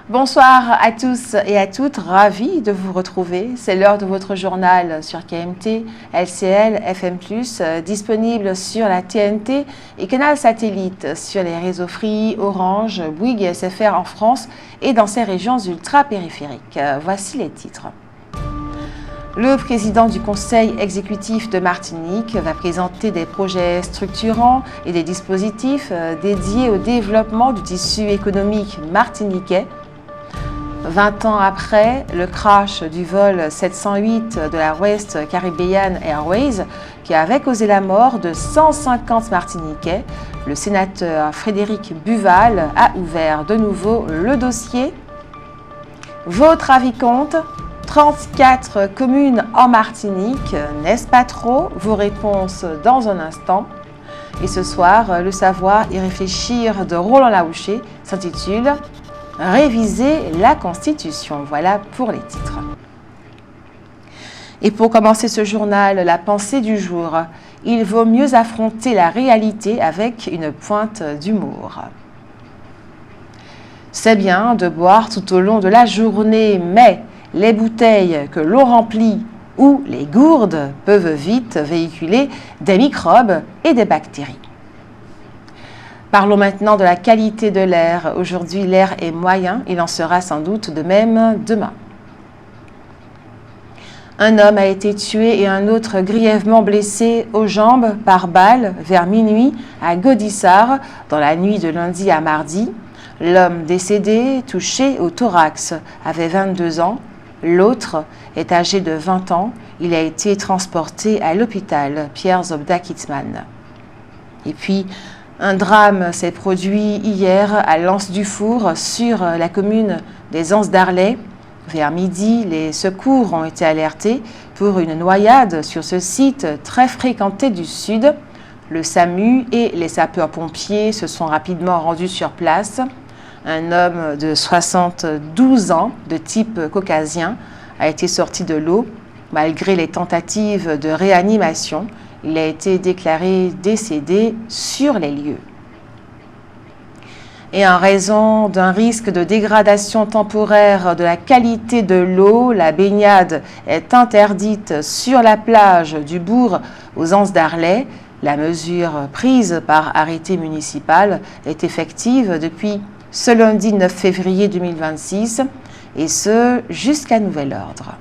Bonsoir à tous et à toutes, ravi de vous retrouver. C'est l'heure de votre journal sur KMT, LCL, FM+, disponible sur la TNT et canal satellite sur les réseaux Free, Orange, Bouygues et SFR en France et dans ces régions ultra-périphériques. Voici les titres. Le président du Conseil exécutif de Martinique va présenter des projets structurants et des dispositifs dédiés au développement du tissu économique martiniquais. 20 ans après le crash du vol 708 de la West Caribbean Airways qui avait causé la mort de 150 Martiniquais, le sénateur Frédéric Buval a ouvert de nouveau le dossier. Votre avis compte ? 34 communes en Martinique, n'est-ce pas trop? Vos réponses dans un instant. Et ce soir, le savoir et réfléchir de Roland Laouché s'intitule « Réviser la Constitution ». Voilà pour les titres. Et pour commencer ce journal, la pensée du jour. Il vaut mieux affronter la réalité avec une pointe d'humour. C'est bien de boire tout au long de la journée, mais les bouteilles que l'on remplit ou les gourdes peuvent vite véhiculer des microbes et des bactéries. Parlons maintenant de la qualité de l'air. Aujourd'hui, l'air est moyen, il en sera sans doute de même demain. Un homme a été tué et un autre grièvement blessé aux jambes par balle vers minuit à Gaudissart dans la nuit de lundi à mardi. L'homme décédé, touché au thorax, avait 22 ans. L'autre est âgé de 20 ans. Il a été transporté à l'hôpital Pierre Zobda Kitzmann. Et puis, un drame s'est produit hier à l'Anse-du-Four sur la commune des Anses-d'Arlet. Vers midi, les secours ont été alertés pour une noyade sur ce site très fréquenté du Sud. Le SAMU et les sapeurs-pompiers se sont rapidement rendus sur place. Un homme de 72 ans, de type caucasien, a été sorti de l'eau. Malgré les tentatives de réanimation, il a été déclaré décédé sur les lieux. Et en raison d'un risque de dégradation temporaire de la qualité de l'eau, la baignade est interdite sur la plage du bourg aux Anses d'Arlet. La mesure prise par arrêté municipal est effective depuis ce lundi 9 février 2026, et ce jusqu'à nouvel ordre.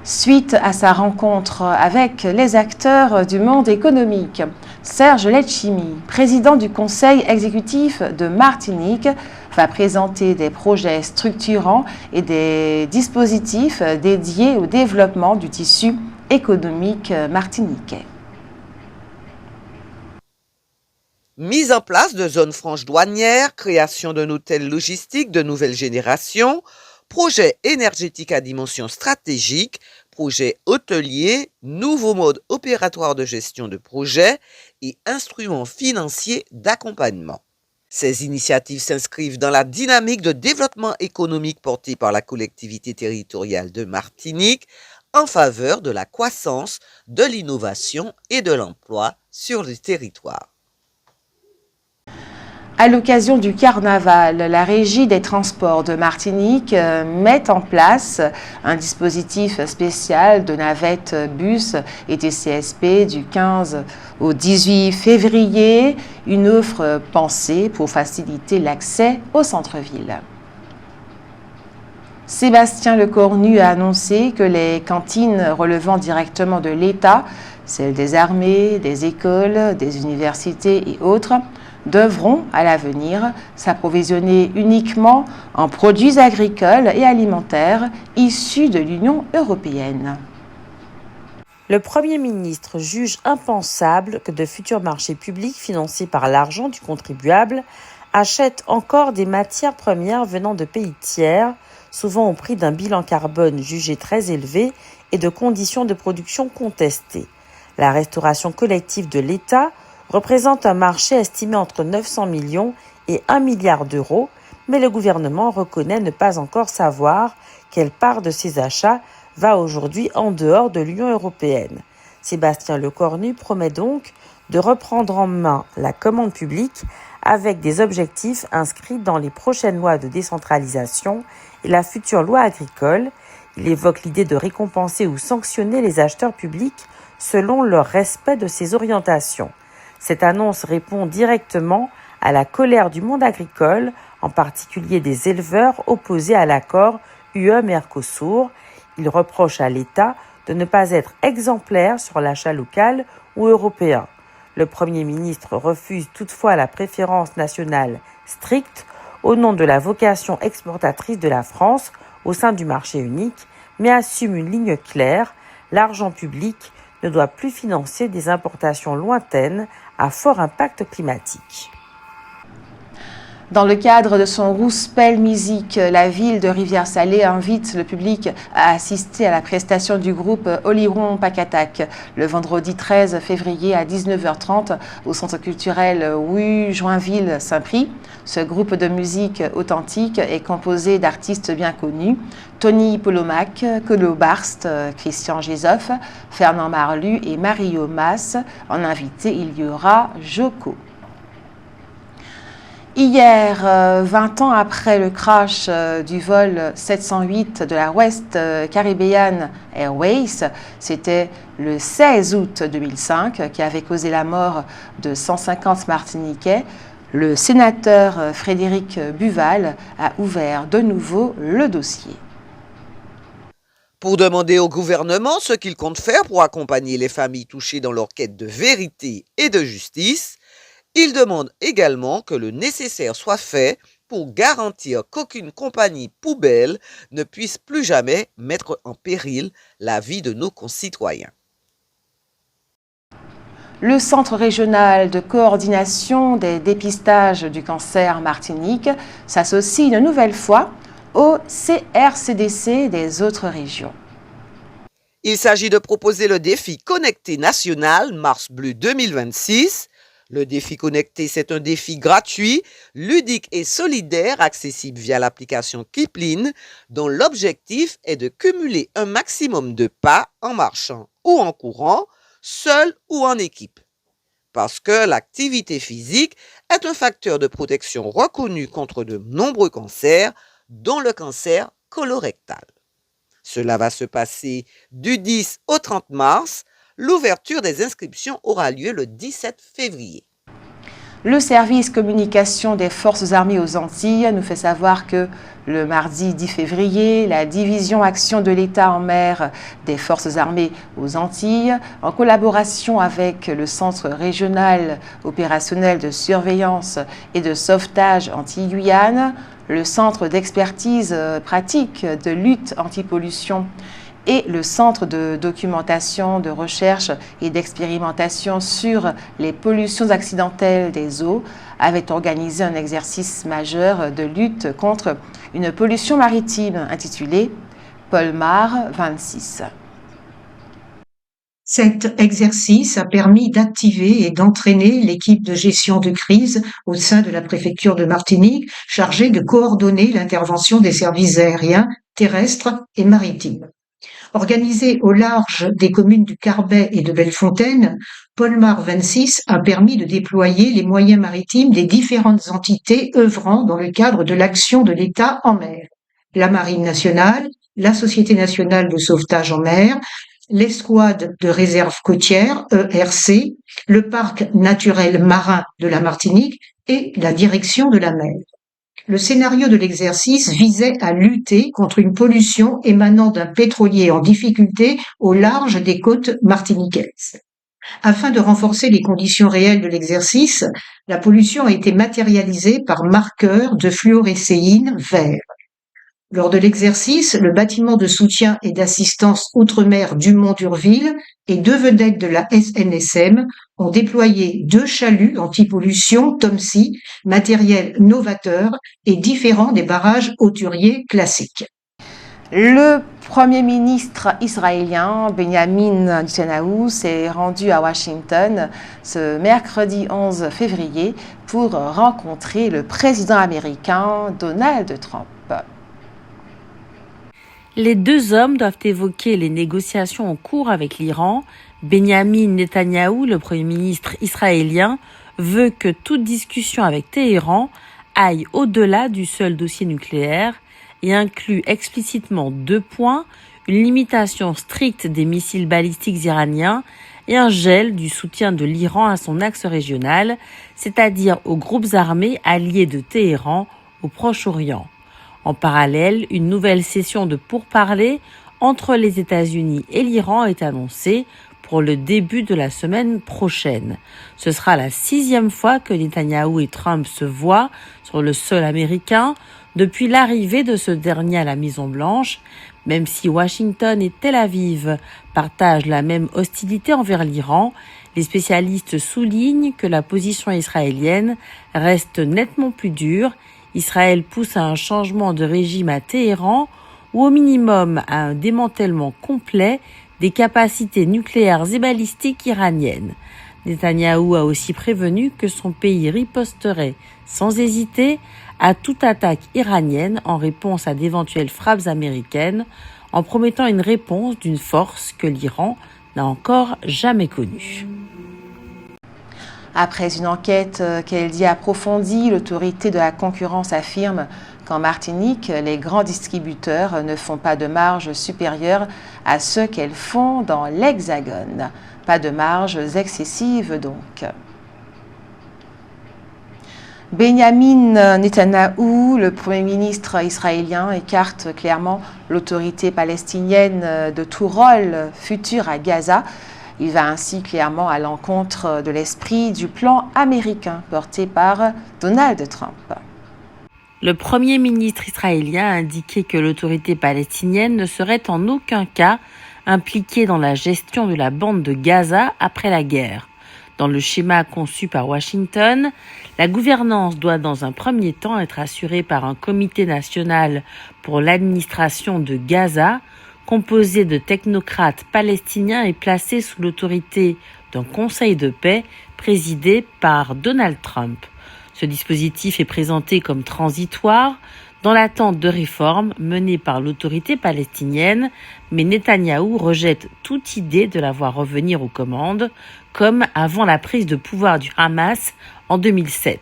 Suite à sa rencontre avec les acteurs du monde économique, Serge Letchimy, président du Conseil exécutif de Martinique, va présenter des projets structurants et des dispositifs dédiés au développement du tissu économique martiniquais. Mise en place de zones franches douanières, création d'un hôtel logistique de nouvelle génération, projet énergétique à dimension stratégique, projet hôtelier, nouveau mode opératoire de gestion de projet et instruments financiers d'accompagnement. Ces initiatives s'inscrivent dans la dynamique de développement économique portée par la collectivité territoriale de Martinique en faveur de la croissance, de l'innovation et de l'emploi sur le territoire. À l'occasion du carnaval, la Régie des transports de Martinique met en place un dispositif spécial de navettes bus et TCSP du 15 au 18 février, une offre pensée pour faciliter l'accès au centre-ville. Sébastien Lecornu a annoncé que les cantines relevant directement de l'État, celles des armées, des écoles, des universités et autres, devront, à l'avenir, s'approvisionner uniquement en produits agricoles et alimentaires issus de l'Union européenne. Le Premier ministre juge impensable que de futurs marchés publics financés par l'argent du contribuable achètent encore des matières premières venant de pays tiers, souvent au prix d'un bilan carbone jugé très élevé et de conditions de production contestées. La restauration collective de l'État représente un marché estimé entre 900 millions et 1 milliard d'euros, mais le gouvernement reconnaît ne pas encore savoir quelle part de ces achats va aujourd'hui en dehors de l'Union européenne. Sébastien Lecornu promet donc de reprendre en main la commande publique avec des objectifs inscrits dans les prochaines lois de décentralisation et la future loi agricole. Il évoque l'idée de récompenser ou sanctionner les acheteurs publics selon leur respect de ces orientations. Cette annonce répond directement à la colère du monde agricole, en particulier des éleveurs opposés à l'accord UE-Mercosur. Il reproche à l'État de ne pas être exemplaire sur l'achat local ou européen. Le Premier ministre refuse toutefois la préférence nationale stricte au nom de la vocation exportatrice de la France au sein du marché unique, mais assume une ligne claire. L'argent public ne doit plus financer des importations lointaines à fort impact climatique. Dans le cadre de son Rouspel Music, la ville de Rivière-Salée invite le public à assister à la prestation du groupe Oliron Pacatak le vendredi 13 février à 19h30 au centre culturel rue Joinville-Saint-Prix. Ce groupe de musique authentique est composé d'artistes bien connus: Tony Polomac, Colo Barst, Christian Gézoff, Fernand Marlu et Mario Mas. En invité, il y aura Joko. Hier, 20 ans après le crash du vol 708 de la West Caribbean Airways, c'était le 16 août 2005 qui avait causé la mort de 150 Martiniquais, le sénateur Frédéric Buval a ouvert de nouveau le dossier. Pour demander au gouvernement ce qu'il compte faire pour accompagner les familles touchées dans leur quête de vérité et de justice, il demande également que le nécessaire soit fait pour garantir qu'aucune compagnie poubelle ne puisse plus jamais mettre en péril la vie de nos concitoyens. Le Centre régional de coordination des dépistages du cancer Martinique s'associe une nouvelle fois au CRCDC des autres régions. Il s'agit de proposer le défi connecté national Mars Bleu 2026. Le défi connecté, c'est un défi gratuit, ludique et solidaire, accessible via l'application Kipling, dont l'objectif est de cumuler un maximum de pas en marchant ou en courant, seul ou en équipe. Parce que l'activité physique est un facteur de protection reconnu contre de nombreux cancers, dont le cancer colorectal. Cela va se passer du 10 au 30 mars. L'ouverture des inscriptions aura lieu le 17 février. Le service communication des forces armées aux Antilles nous fait savoir que le mardi 10 février, la division action de l'État en mer des forces armées aux Antilles, en collaboration avec le Centre régional opérationnel de surveillance et de sauvetage Antilles-Guyane, le Centre d'expertise pratique de lutte anti-pollution et le Centre de documentation, de recherche et d'expérimentation sur les pollutions accidentelles des eaux avaient organisé un exercice majeur de lutte contre une pollution maritime intitulé Polmar 26. Cet exercice a permis d'activer et d'entraîner l'équipe de gestion de crise au sein de la préfecture de Martinique, chargée de coordonner l'intervention des services aériens, terrestres et maritimes. Organisé au large des communes du Carbet et de Bellefontaine, Polmar 26 a permis de déployer les moyens maritimes des différentes entités œuvrant dans le cadre de l'action de l'État en mer. La Marine nationale, la Société nationale de sauvetage en mer, l'Escouade de réserve côtière, ERC, le Parc naturel marin de la Martinique et la Direction de la mer. Le scénario de l'exercice visait à lutter contre une pollution émanant d'un pétrolier en difficulté au large des côtes martiniquaises. Afin de renforcer les conditions réelles de l'exercice, la pollution a été matérialisée par marqueurs de fluorescéine vert. Lors de l'exercice, le bâtiment de soutien et d'assistance outre-mer Dumont-d'Urville et 2 vedettes de la SNSM ont déployé 2 chaluts anti-pollution Tomsi, matériel novateur et différent des barrages hauturiers classiques. Le Premier ministre israélien Benjamin Netanyahu s'est rendu à Washington ce mercredi 11 février pour rencontrer le président américain Donald Trump. Les deux hommes doivent évoquer les négociations en cours avec l'Iran. Benjamin Netanyahou, le Premier ministre israélien, veut que toute discussion avec Téhéran aille au-delà du seul dossier nucléaire et inclut explicitement 2 points, une limitation stricte des missiles balistiques iraniens et un gel du soutien de l'Iran à son axe régional, c'est-à-dire aux groupes armés alliés de Téhéran au Proche-Orient. En parallèle, une nouvelle session de pourparlers entre les États-Unis et l'Iran est annoncée pour le début de la semaine prochaine. Ce sera la 6e fois que Netanyahou et Trump se voient sur le sol américain depuis l'arrivée de ce dernier à la Maison-Blanche, même si Washington et Tel Aviv partagent la même hostilité envers l'Iran. Les spécialistes soulignent que la position israélienne reste nettement plus dure. Israël pousse à un changement de régime à Téhéran ou au minimum à un démantèlement complet des capacités nucléaires et balistiques iraniennes. Netanyahou a aussi prévenu que son pays riposterait sans hésiter à toute attaque iranienne en réponse à d'éventuelles frappes américaines, en promettant une réponse d'une force que l'Iran n'a encore jamais connue. Après une enquête qu'elle dit approfondie, l'autorité de la concurrence affirme qu'en Martinique, les grands distributeurs ne font pas de marge supérieure à ce qu'elles font dans l'Hexagone. Pas de marges excessives donc. Benyamin Netanyahou, le Premier ministre israélien, écarte clairement l'autorité palestinienne de tout rôle futur à Gaza. Il va ainsi clairement à l'encontre de l'esprit du plan américain porté par Donald Trump. Le Premier ministre israélien a indiqué que l'autorité palestinienne ne serait en aucun cas impliquée dans la gestion de la bande de Gaza après la guerre. Dans le schéma conçu par Washington, la gouvernance doit dans un premier temps être assurée par un comité national pour l'administration de Gaza, composé de technocrates palestiniens et placé sous l'autorité d'un conseil de paix présidé par Donald Trump. Ce dispositif est présenté comme transitoire dans l'attente de réformes menées par l'autorité palestinienne, mais Netanyahou rejette toute idée de la voir revenir aux commandes, comme avant la prise de pouvoir du Hamas en 2007.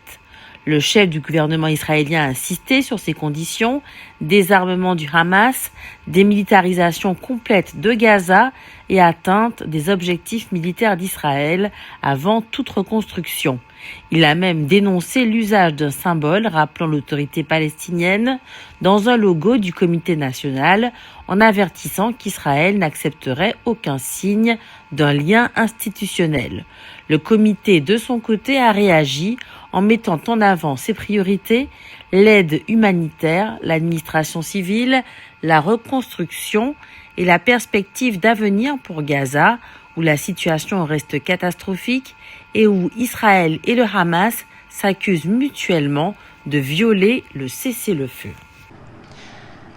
Le chef du gouvernement israélien a insisté sur ces conditions: désarmement du Hamas, démilitarisation complète de Gaza et atteinte des objectifs militaires d'Israël avant toute reconstruction. Il a même dénoncé l'usage d'un symbole rappelant l'autorité palestinienne dans un logo du comité national, en avertissant qu'Israël n'accepterait aucun signe d'un lien institutionnel. Le comité, de son côté, a réagi en mettant en avant ses priorités: l'aide humanitaire, l'administration civile, la reconstruction et la perspective d'avenir pour Gaza, où la situation reste catastrophique et où Israël et le Hamas s'accusent mutuellement de violer le cessez-le-feu.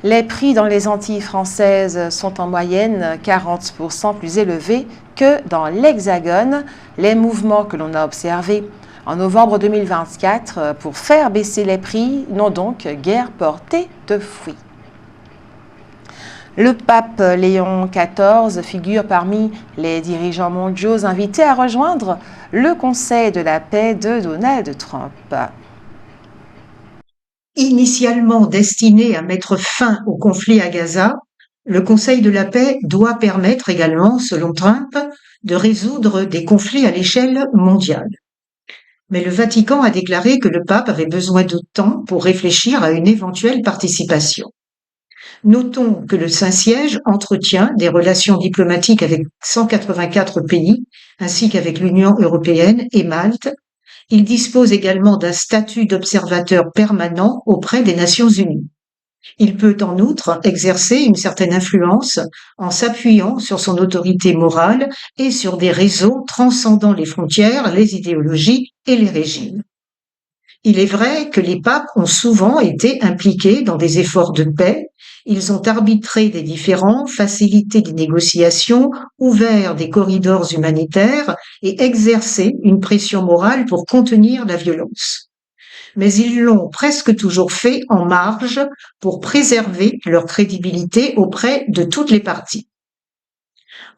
Les prix dans les Antilles françaises sont en moyenne 40% plus élevés que dans l'Hexagone. Les mouvements que l'on a observés en novembre 2024 pour faire baisser les prix n'ont donc guère porté de fruits. Le pape Léon XIV figure parmi les dirigeants mondiaux invités à rejoindre le Conseil de la paix de Donald Trump. Initialement destiné à mettre fin au conflit à Gaza, le Conseil de la paix doit permettre également, selon Trump, de résoudre des conflits à l'échelle mondiale. Mais le Vatican a déclaré que le pape avait besoin de temps pour réfléchir à une éventuelle participation. Notons que le Saint-Siège entretient des relations diplomatiques avec 184 pays, ainsi qu'avec l'Union européenne et Malte. Il dispose également d'un statut d'observateur permanent auprès des Nations unies. Il peut en outre exercer une certaine influence en s'appuyant sur son autorité morale et sur des réseaux transcendant les frontières, les idéologies et les régimes. Il est vrai que les papes ont souvent été impliqués dans des efforts de paix. Ils ont arbitré des différends, facilité des négociations, ouvert des corridors humanitaires et exercé une pression morale pour contenir la violence. Mais ils l'ont presque toujours fait en marge pour préserver leur crédibilité auprès de toutes les parties.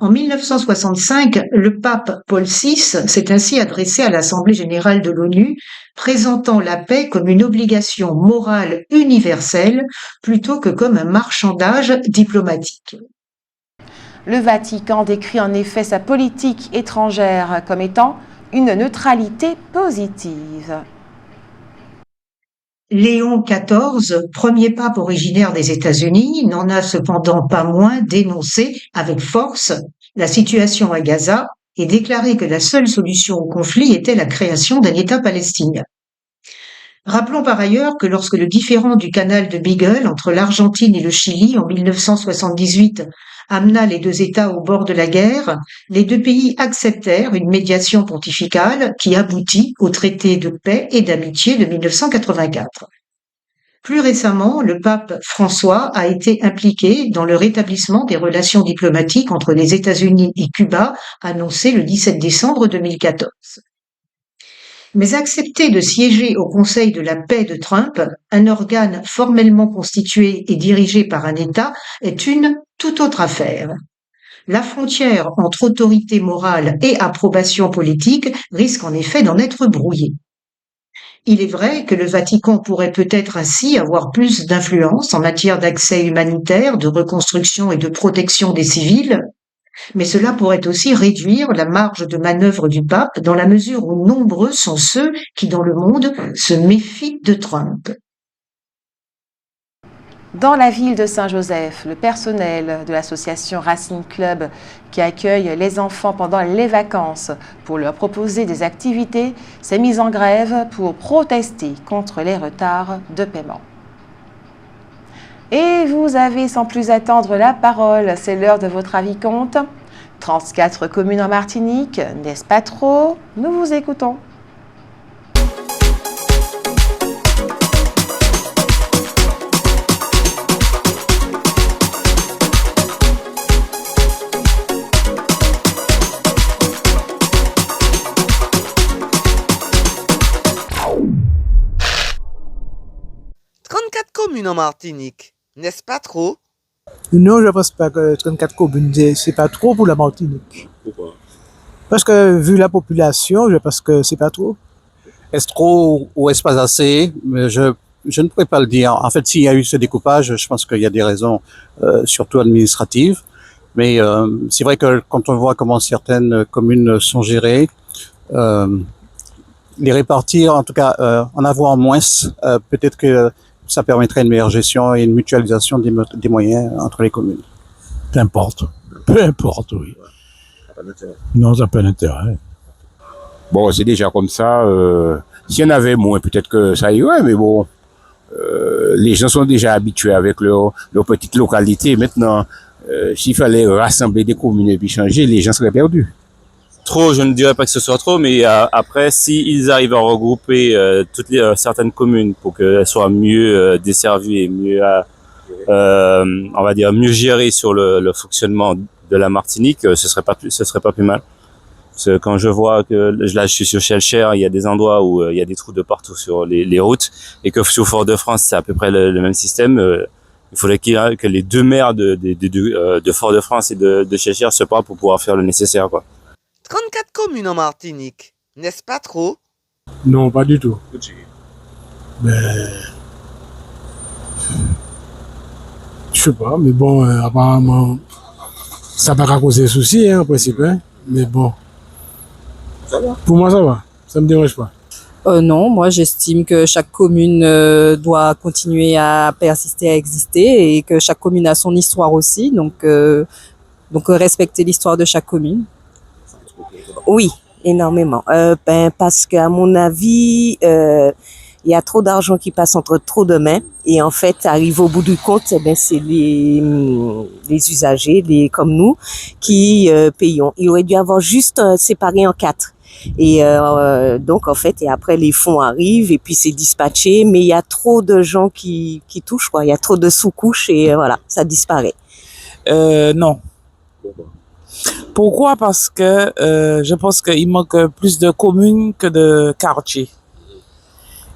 En 1965, le pape Paul VI s'est ainsi adressé à l'Assemblée générale de l'ONU, présentant la paix comme une obligation morale universelle plutôt que comme un marchandage diplomatique. Le Vatican décrit en effet sa politique étrangère comme étant une neutralité positive. Léon XIV, premier pape originaire des États-Unis, n'en a cependant pas moins dénoncé avec force la situation à Gaza et déclaré que la seule solution au conflit était la création d'un État palestinien. Rappelons par ailleurs que lorsque le différend du canal de Beagle entre l'Argentine et le Chili en 1978 amena les deux États au bord de la guerre, les deux pays acceptèrent une médiation pontificale qui aboutit au traité de paix et d'amitié de 1984. Plus récemment, le pape François a été impliqué dans le rétablissement des relations diplomatiques entre les États-Unis et Cuba, annoncé le 17 décembre 2014. Mais accepter de siéger au Conseil de la paix de Trump, un organe formellement constitué et dirigé par un État, est une toute autre affaire. La frontière entre autorité morale et approbation politique risque en effet d'en être brouillée. Il est vrai que le Vatican pourrait peut-être ainsi avoir plus d'influence en matière d'accès humanitaire, de reconstruction et de protection des civils, mais cela pourrait aussi réduire la marge de manœuvre du pape dans la mesure où nombreux sont ceux qui, dans le monde, se méfient de Trump. Dans la ville de Saint-Joseph, le personnel de l'association Racing Club, qui accueille les enfants pendant les vacances pour leur proposer des activités, s'est mis en grève pour protester contre les retards de paiement. Et vous avez sans plus attendre la parole, c'est l'heure de votre avis compte. 34 communes en Martinique, n'est-ce pas trop? Nous vous écoutons. Communes en Martinique, n'est-ce pas trop? Non, je ne pense pas que 34 communes, c'est pas trop pour la Martinique. Pourquoi? Parce que vu la population, je pense que c'est pas trop. Est-ce trop ou est-ce pas assez? Mais je ne pourrais pas le dire. En fait, s'il y a eu ce découpage, je pense qu'il y a des raisons surtout administratives. Mais c'est vrai que quand on voit comment certaines communes sont gérées, les répartir, en tout cas en avoir moins, peut-être que ça permettrait une meilleure gestion et une mutualisation des moyens entre les communes. Peu importe, oui. Non, ça n'a pas d'intérêt. Bon, c'est déjà comme ça. S'il y en avait moins, peut-être que ça irait, mais bon, les gens sont déjà habitués avec leur petite localité. Maintenant, s'il fallait rassembler des communes et puis changer, les gens seraient perdus. Trop, je ne dirais pas que ce soit trop, mais après, s'ils arrivent à regrouper toutes les certaines communes pour qu'elles soient mieux desservies et mieux, on va dire, mieux gérées sur le fonctionnement de la Martinique, ce serait pas plus mal. Parce que quand je vois que là, je suis sur Chelcher, il y a des endroits où il y a des trous de partout sur les routes, et que sur Fort-de-France, c'est à peu près le même système. Il faudrait que les deux maires de Fort-de-France et de Chelcher se parlent pour pouvoir faire le nécessaire, quoi. 34 communes en Martinique, n'est-ce pas trop? Non, pas du tout. Mais... je sais pas, mais bon, apparemment, ça va pas causer souci, en principe, hein. Mais bon, pour moi, ça va. Ça me dérange pas. Non, moi j'estime que chaque commune doit continuer à persister, à exister, et que chaque commune a son histoire aussi, donc respecter l'histoire de chaque commune. Oui, énormément. Parce qu'à mon avis, il y a trop d'argent qui passe entre trop de mains, et en fait, arrive au bout du compte, c'est les usagers, comme nous, qui payons. Il aurait dû avoir juste séparé en 4. Et donc en fait, et après les fonds arrivent et puis c'est dispatché, mais il y a trop de gens qui touchent, quoi. Il y a trop de sous-couches et voilà, ça disparaît. Non. Pourquoi? Parce que je pense qu'il manque plus de communes que de quartiers.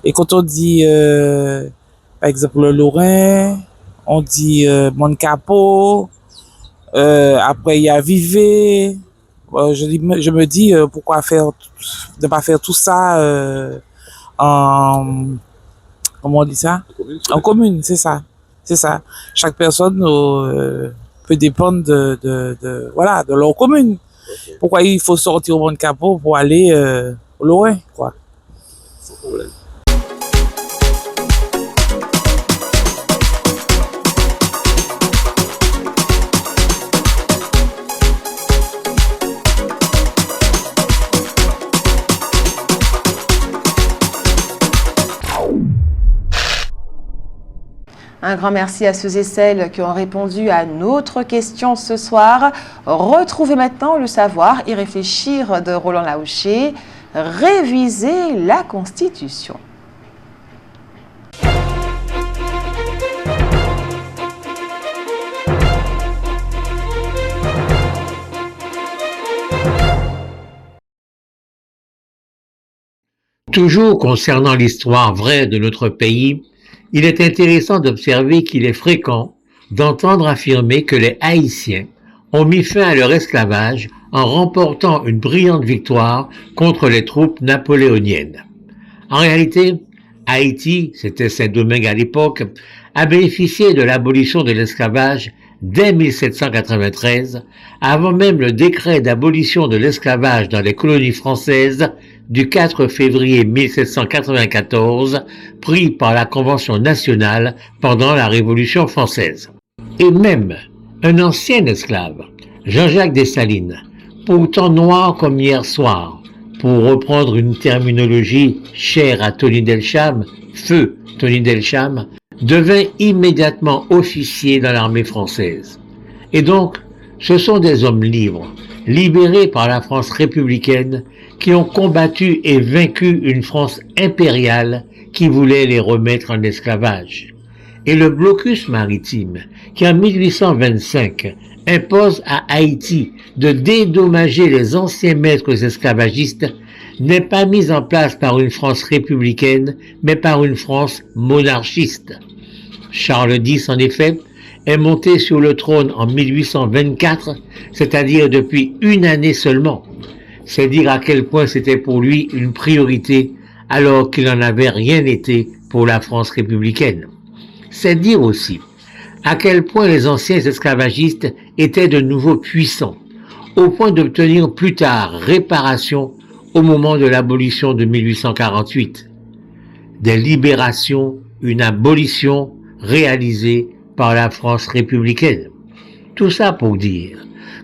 Et quand on dit par exemple le Lorrain, on dit Moncapo, Après, il y a Vivé. Je me dis, pourquoi ne pas faire tout ça en, comment on dit ça? En commune, c'est ça. C'est ça. Chaque personne peut dépendre voilà, de leur commune. Pourquoi il faut sortir au monde capot pour aller loin, quoi. Un grand merci à ceux et celles qui ont répondu à notre question ce soir. Retrouvez maintenant le savoir y réfléchir de Roland Laouché. Réviser la Constitution. Toujours concernant l'histoire vraie de notre pays, il est intéressant d'observer qu'il est fréquent d'entendre affirmer que les Haïtiens ont mis fin à leur esclavage en remportant une brillante victoire contre les troupes napoléoniennes. En réalité, Haïti, c'était Saint-Domingue à l'époque, a bénéficié de l'abolition de l'esclavage dès 1793, avant même le décret d'abolition de l'esclavage dans les colonies françaises du 4 février 1794, pris par la Convention nationale pendant la Révolution française. Et même un ancien esclave, Jean-Jacques Dessalines, pourtant noir comme hier soir, pour reprendre une terminologie chère à Tony Delcham, feu Tony Delcham, devint immédiatement officier dans l'armée française. Et donc, ce sont des hommes libres, libérés par la France républicaine, qui ont combattu et vaincu une France impériale qui voulait les remettre en esclavage. Et le blocus maritime, qui en 1825 impose à Haïti de dédommager les anciens maîtres esclavagistes, n'est pas mis en place par une France républicaine, mais par une France monarchiste. Charles X, en effet, est monté sur le trône en 1824, c'est-à-dire depuis une année seulement. C'est dire à quel point c'était pour lui une priorité, alors qu'il n'en avait rien été pour la France républicaine. C'est dire aussi à quel point les anciens esclavagistes étaient de nouveau puissants, au point d'obtenir plus tard réparation au moment de l'abolition de 1848. Des libérations, une abolition réalisée par la France républicaine. Tout ça pour dire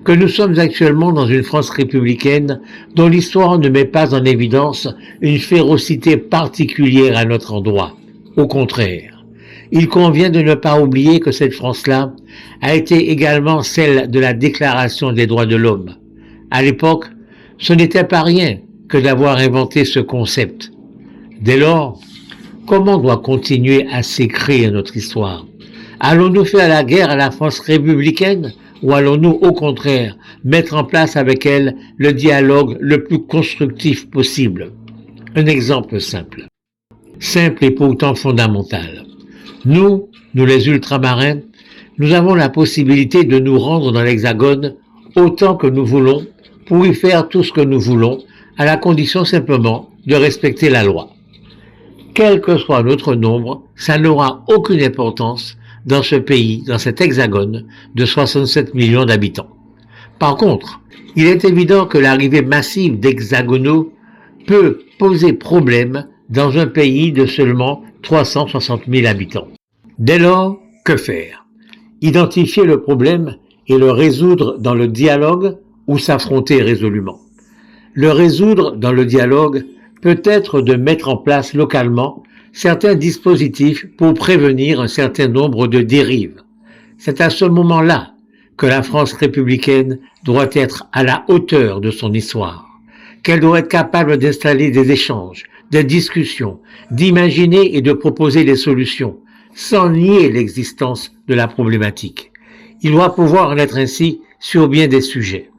que nous sommes actuellement dans une France républicaine dont l'histoire ne met pas en évidence une férocité particulière à notre endroit. Au contraire, il convient de ne pas oublier que cette France-là a été également celle de la Déclaration des droits de l'homme. À l'époque, ce n'était pas rien que d'avoir inventé ce concept. Dès lors, comment doit continuer à s'écrire notre histoire? Allons-nous faire la guerre à la France républicaine ou allons-nous, au contraire, mettre en place avec elle le dialogue le plus constructif possible? Un exemple simple et pourtant fondamental. Nous les ultramarins, nous avons la possibilité de nous rendre dans l'Hexagone autant que nous voulons pour y faire tout ce que nous voulons, à la condition simplement de respecter la loi. Quel que soit notre nombre, ça n'aura aucune importance dans ce pays, dans cet hexagone de 67 millions d'habitants. Par contre, il est évident que l'arrivée massive d'hexagonaux peut poser problème dans un pays de seulement 360 000 habitants. Dès lors, que faire? Identifier le problème et le résoudre dans le dialogue ou s'affronter résolument? Le résoudre dans le dialogue peut être de mettre en place localement certains dispositifs pour prévenir un certain nombre de dérives. C'est à ce moment-là que la France républicaine doit être à la hauteur de son histoire, qu'elle doit être capable d'installer des échanges, des discussions, d'imaginer et de proposer des solutions, sans nier l'existence de la problématique. Il doit pouvoir en être ainsi sur bien des sujets.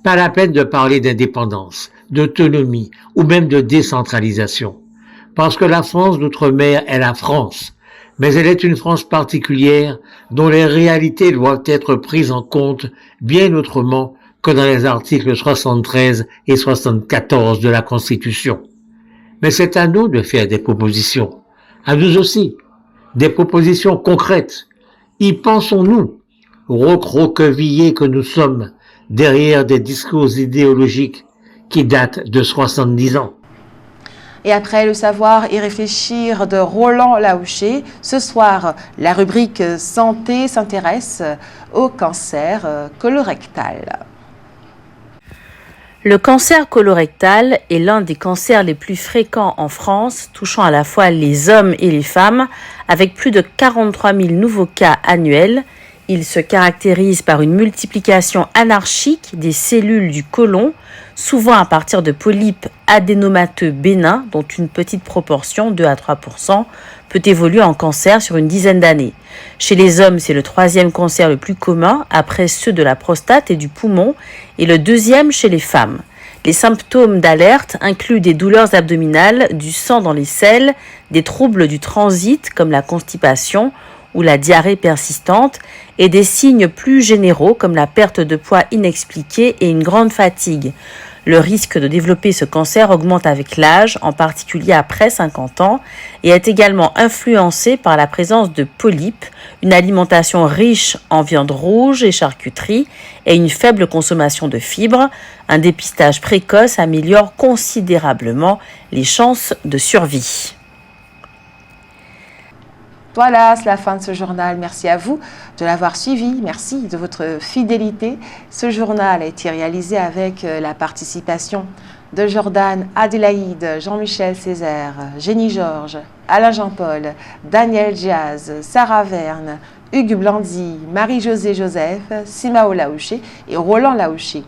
Pas la peine de parler d'indépendance, d'autonomie ou même de décentralisation. Parce que la France d'outre-mer est la France, Mais elle est une France particulière dont les réalités doivent être prises en compte bien autrement que dans les articles 73 et 74 de la Constitution. Mais c'est à nous de faire des propositions, à nous aussi, des propositions concrètes. Y pensons-nous, recroquevillés que nous sommes, derrière des discours idéologiques qui datent de 70 ans. Et après le savoir et réfléchir de Roland Laouché, ce soir, la rubrique santé s'intéresse au cancer colorectal. Le cancer colorectal est l'un des cancers les plus fréquents en France, touchant à la fois les hommes et les femmes, avec plus de 43 000 nouveaux cas annuels. Il se caractérise par une multiplication anarchique des cellules du côlon, souvent à partir de polypes adénomateux bénins, dont une petite proportion, 2 à 3%, peut évoluer en cancer sur une dizaine d'années. Chez les hommes, c'est le 3e cancer le plus commun, après ceux de la prostate et du poumon, et le 2e chez les femmes. Les symptômes d'alerte incluent des douleurs abdominales, du sang dans les selles, des troubles du transit comme la constipation ou la diarrhée persistante, et des signes plus généraux comme la perte de poids inexpliquée et une grande fatigue. Le risque de développer ce cancer augmente avec l'âge, en particulier après 50 ans, et est également influencé par la présence de polypes, une alimentation riche en viande rouge et charcuterie et une faible consommation de fibres. Un dépistage précoce améliore considérablement les chances de survie. Voilà, c'est la fin de ce journal. Merci à vous de l'avoir suivi. Merci de votre fidélité. Ce journal a été réalisé avec la participation de Jordan, Adélaïde, Jean-Michel Césaire, Jenny Georges, Alain Jean-Paul, Daniel Diaz, Sarah Verne, Hugues Blandy, Marie-Josée Joseph, Simao Laouché et Roland Laouché.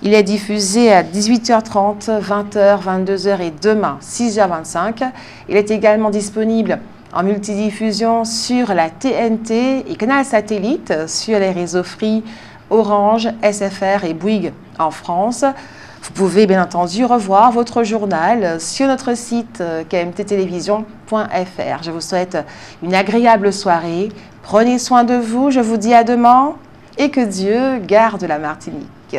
Il est diffusé à 18h30, 20h, 22h et demain, 6h25. Il est également disponible en multidiffusion sur la TNT et Canal Satellite, sur les réseaux Free, Orange, SFR et Bouygues en France. Vous pouvez bien entendu revoir votre journal sur notre site kmttelevision.fr. Je vous souhaite une agréable soirée. Prenez soin de vous, je vous dis à demain et que Dieu garde la Martinique.